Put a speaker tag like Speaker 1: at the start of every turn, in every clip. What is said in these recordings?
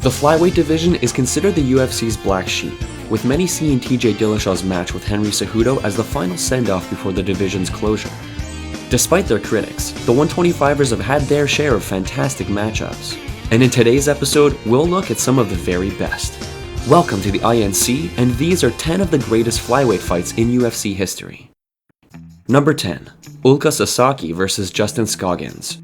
Speaker 1: The Flyweight Division is considered the UFC's black sheep, with many seeing TJ Dillashaw's match with Henry Cejudo as the final send-off before the division's closure. Despite their critics, the 125ers have had their share of fantastic matchups, and in today's episode, we'll look at some of the very best. Welcome to the INC, and these are 10 of the greatest flyweight fights in UFC history. Number 10. Lucca Sasaki vs. Justin Scoggins.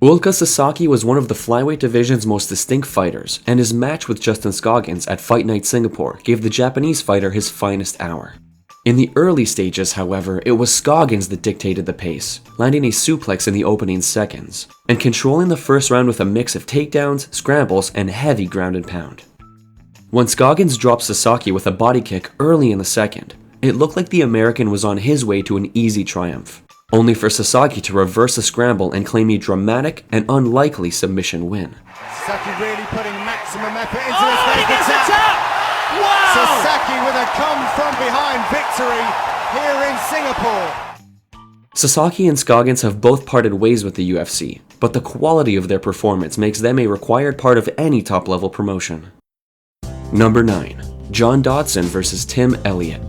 Speaker 1: Lucca Sasaki was one of the flyweight division's most distinct fighters, and his match with Justin Scoggins at Fight Night Singapore gave the Japanese fighter his finest hour. In the early stages, however, it was Scoggins that dictated the pace, landing a suplex in the opening seconds, and controlling the first round with a mix of takedowns, scrambles, and heavy ground and pound. When Scoggins dropped Sasaki with a body kick early in the second, it looked like the American was on his way to an easy triumph, only for Sasaki to reverse a scramble and claim a dramatic and unlikely submission win.
Speaker 2: Sasaki really putting maximum effort into this next attack. Wow! Sasaki with a come-from-behind victory here in Singapore.
Speaker 1: Sasaki and Scoggins have both parted ways with the UFC, but the quality of their performance makes them a required part of any top-level promotion. Number 9. John Dodson vs. Tim Elliott.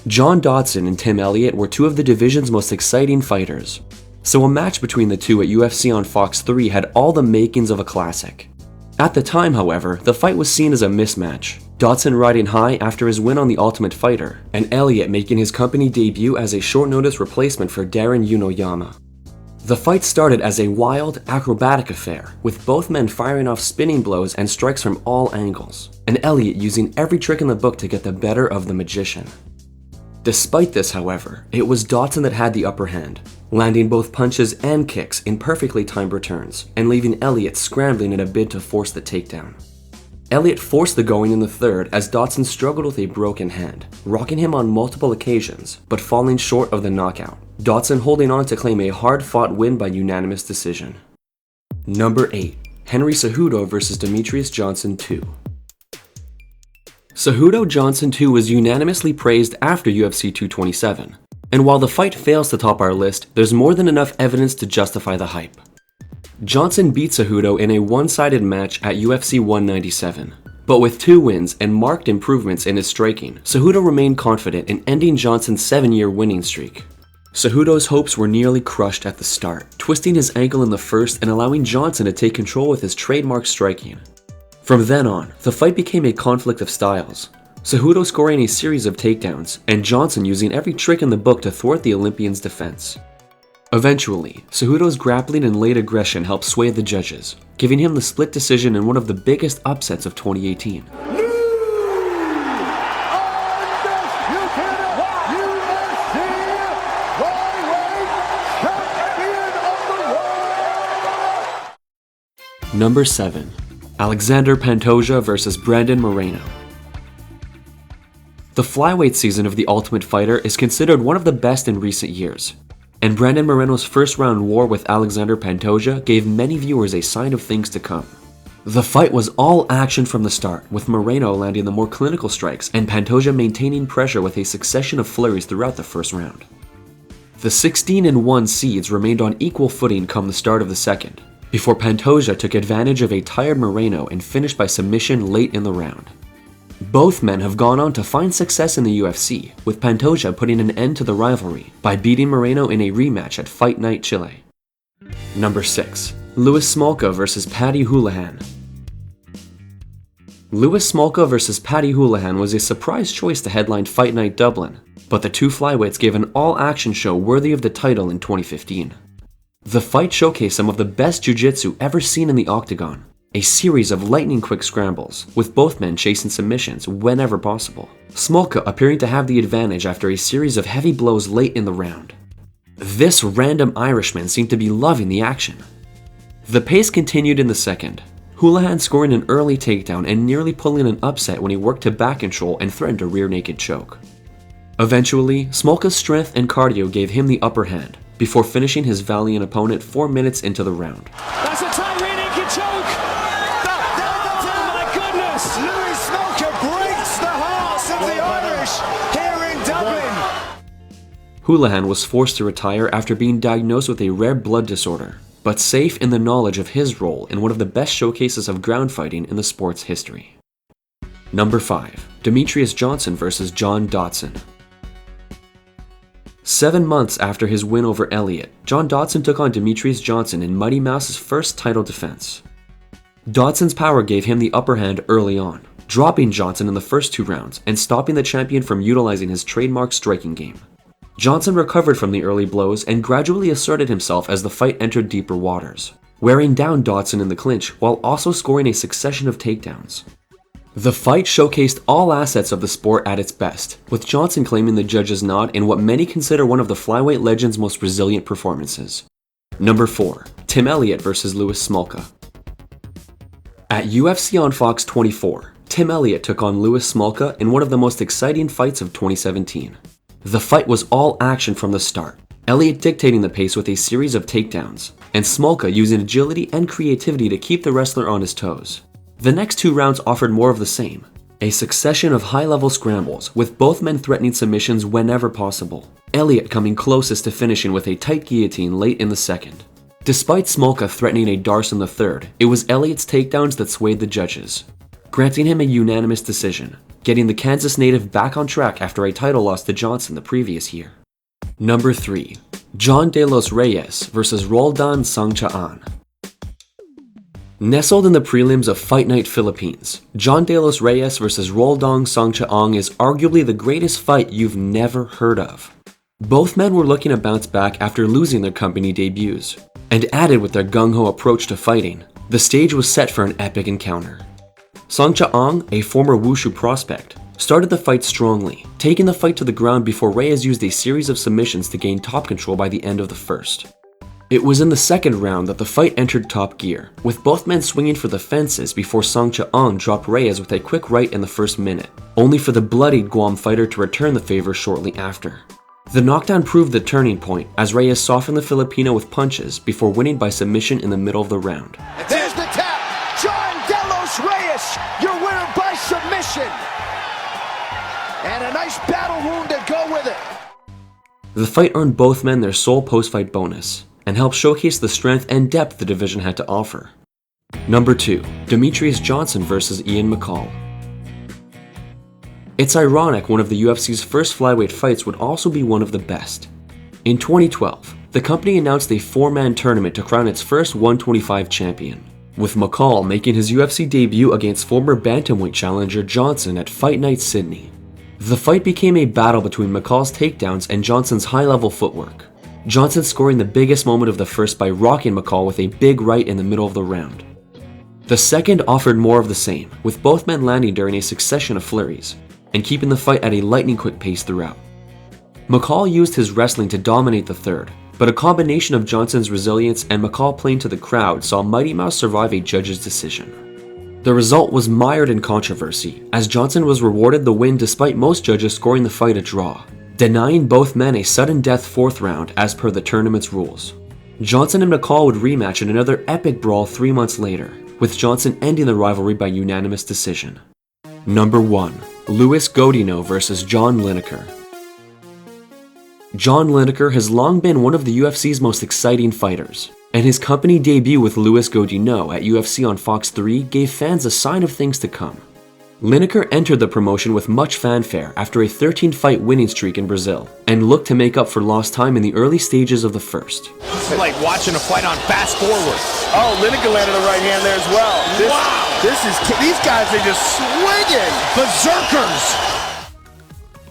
Speaker 1: John Dodson and Tim Elliott were two of the division's most exciting fighters, so a match between the two at UFC on Fox 3 had all the makings of a classic. At the time, however, the fight was seen as a mismatch, Dodson riding high after his win on The Ultimate Fighter, and Elliott making his company debut as a short-notice replacement for Darren Yunoyama. The fight started as a wild, acrobatic affair, with both men firing off spinning blows and strikes from all angles, and Elliott using every trick in the book to get the better of the magician. Despite this, however, it was Dodson that had the upper hand, landing both punches and kicks in perfectly timed returns, and leaving Elliott scrambling in a bid to force the takedown. Elliott forced the going in the third as Dodson struggled with a broken hand, rocking him on multiple occasions, but falling short of the knockout, Dodson holding on to claim a hard-fought win by unanimous decision. Number 8. Henry Cejudo vs. Demetrius Johnson 2. Cejudo Johnson 2 was unanimously praised after UFC 227, and while the fight fails to top our list, there's more than enough evidence to justify the hype. Johnson beat Cejudo in a one-sided match at UFC 197, but with 2 wins and marked improvements in his striking, Cejudo remained confident in ending Johnson's 7-year winning streak. Cejudo's hopes were nearly crushed at the start, twisting his ankle in the first and allowing Johnson to take control with his trademark striking. From then on, the fight became a conflict of styles, Cejudo scoring a series of takedowns, and Johnson using every trick in the book to thwart the Olympian's defense. Eventually, Cejudo's grappling and late aggression helped sway the judges, giving him the split decision in one of the biggest upsets of 2018. Number 7. Alexander Pantoja vs. Brendon Marino. The flyweight season of The Ultimate Fighter is considered one of the best in recent years, and Brendon Moreno's first-round war with Alexander Pantoja gave many viewers a sign of things to come. The fight was all action from the start, with Moreno landing the more clinical strikes and Pantoja maintaining pressure with a succession of flurries throughout the first round. The 16-1 seeds remained on equal footing come the start of the second, before Pantoja took advantage of a tired Moreno and finished by submission late in the round. Both men have gone on to find success in the UFC, with Pantoja putting an end to the rivalry by beating Moreno in a rematch at Fight Night Chile. Number 6. Smolka vs. Paddy Houlihan. Smolka vs. Paddy Houlihan was a surprise choice to headline Fight Night Dublin, but the two flyweights gave an all-action show worthy of the title in 2015. The fight showcased some of the best jiu-jitsu ever seen in the octagon, a series of lightning-quick scrambles, with both men chasing submissions whenever possible, Smolka appearing to have the advantage after a series of heavy blows late in the round. This random Irishman seemed to be loving the action. The pace continued in the second, Houlihan scoring an early takedown and nearly pulling an upset when he worked to back control and threatened a rear naked choke. Eventually, Smolka's strength and cardio gave him the upper hand, before finishing his valiant opponent 4 minutes into the round.
Speaker 3: That's a tight rear naked choke! Oh my goodness!
Speaker 2: Smolka breaks the hearts of the Irish here in Dublin.
Speaker 1: Houlihan was forced to retire after being diagnosed with a rare blood disorder, but safe in the knowledge of his role in one of the best showcases of ground fighting in the sport's history. Number 5. Demetrius Johnson vs. John Dodson. 7 months after his win over Elliott, John Dodson took on Demetrius Johnson in Mighty Mouse's first title defense. Dodson's power gave him the upper hand early on, dropping Johnson in the first 2 rounds and stopping the champion from utilizing his trademark striking game. Johnson recovered from the early blows and gradually asserted himself as the fight entered deeper waters, wearing down Dodson in the clinch while also scoring a succession of takedowns. The fight showcased all assets of the sport at its best, with Johnson claiming the judge's nod in what many consider one of the flyweight legend's most resilient performances. Number 4. Tim Elliott vs. Louis Smolka. At UFC on Fox 24, Tim Elliott took on Louis Smolka in one of the most exciting fights of 2017. The fight was all action from the start, Elliott dictating the pace with a series of takedowns, and Smolka using agility and creativity to keep the wrestler on his toes. The next 2 rounds offered more of the same, a succession of high-level scrambles, with both men threatening submissions whenever possible, Elliott coming closest to finishing with a tight guillotine late in the second. Despite Smolka threatening a darce in the third, it was Elliott's takedowns that swayed the judges, granting him a unanimous decision, getting the Kansas native back on track after a title loss to Johnson the previous year. Number 3. John De Los Reyes vs. Roldan Sangcha-An. Nestled in the prelims of Fight Night Philippines, John De Los Reyes vs. Roldan Sangcha-An is arguably the greatest fight you've never heard of. Both men were looking to bounce back after losing their company debuts, and added with their gung-ho approach to fighting, the stage was set for an epic encounter. Sangcha-An, a former Wushu prospect, started the fight strongly, taking the fight to the ground before Reyes used a series of submissions to gain top control by the end of the first. It was in the second round that the fight entered top gear, with both men swinging for the fences before Sangcha-An dropped Reyes with a quick right in the first minute, only for the bloodied Guam fighter to return the favor shortly after. The knockdown proved the turning point as Reyes softened the Filipino with punches before winning by submission in the middle of the round.
Speaker 2: There's the tap! John De Los Reyes, your winner by submission! And a nice battle wound to go with it!
Speaker 1: The fight earned both men their sole post-fight bonus, and helped showcase the strength and depth the division had to offer. Number 2. Demetrius Johnson vs. Ian McCall. It's ironic one of the UFC's first flyweight fights would also be one of the best. In 2012, the company announced a 4-man tournament to crown its first 125 champion, with McCall making his UFC debut against former bantamweight challenger Johnson at Fight Night Sydney. The fight became a battle between McCall's takedowns and Johnson's high-level footwork, Johnson scoring the biggest moment of the first by rocking McCall with a big right in the middle of the round. The second offered more of the same, with both men landing during a succession of flurries, and keeping the fight at a lightning-quick pace throughout. McCall used his wrestling to dominate the third, but a combination of Johnson's resilience and McCall playing to the crowd saw Mighty Mouse survive a judge's decision. The result was mired in controversy, as Johnson was rewarded the win despite most judges scoring the fight a draw, denying both men a sudden death 4th round as per the tournament's rules. Johnson and McCall would rematch in another epic brawl 3 months later, with Johnson ending the rivalry by unanimous decision. Number 1. LewisGoDino vs. John Lineker. John Lineker has long been one of the UFC's most exciting fighters, and his company debut with LewisGoDino at UFC on Fox 3 gave fans a sign of things to come. Lineker entered the promotion with much fanfare after a 13-fight winning streak in Brazil, and looked to make up for lost time in the early stages of the first.
Speaker 2: This is like watching a fight on fast forward.
Speaker 4: Oh, Lineker landed a right hand there as well.
Speaker 2: Wow!
Speaker 4: These guys are just swinging!
Speaker 2: Berserkers!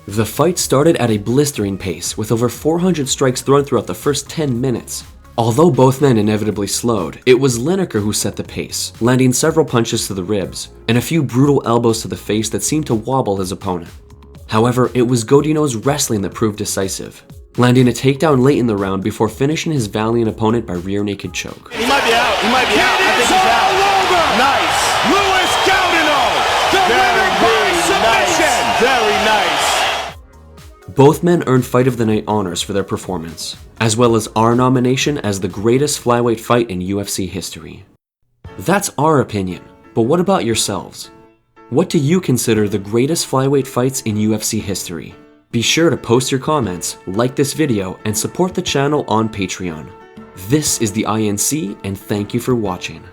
Speaker 1: The fight started at a blistering pace, with over 400 strikes thrown throughout the first 10 minutes. Although both men inevitably slowed, it was Lineker who set the pace, landing several punches to the ribs, and a few brutal elbows to the face that seemed to wobble his opponent. However, it was Godino's wrestling that proved decisive, landing a takedown late in the round before finishing his valiant opponent by rear naked choke.
Speaker 4: He might be out. I think he's out. Nice.
Speaker 2: LewisGoDino, the winner by submission.
Speaker 4: Nice. Very nice.
Speaker 1: Both men earned Fight of the Night honors for their performance, as well as our nomination as the greatest flyweight fight in UFC history. That's our opinion, but what about yourselves? What do you consider the greatest flyweight fights in UFC history? Be sure to post your comments, like this video, and support the channel on Patreon. This is the INC, and thank you for watching.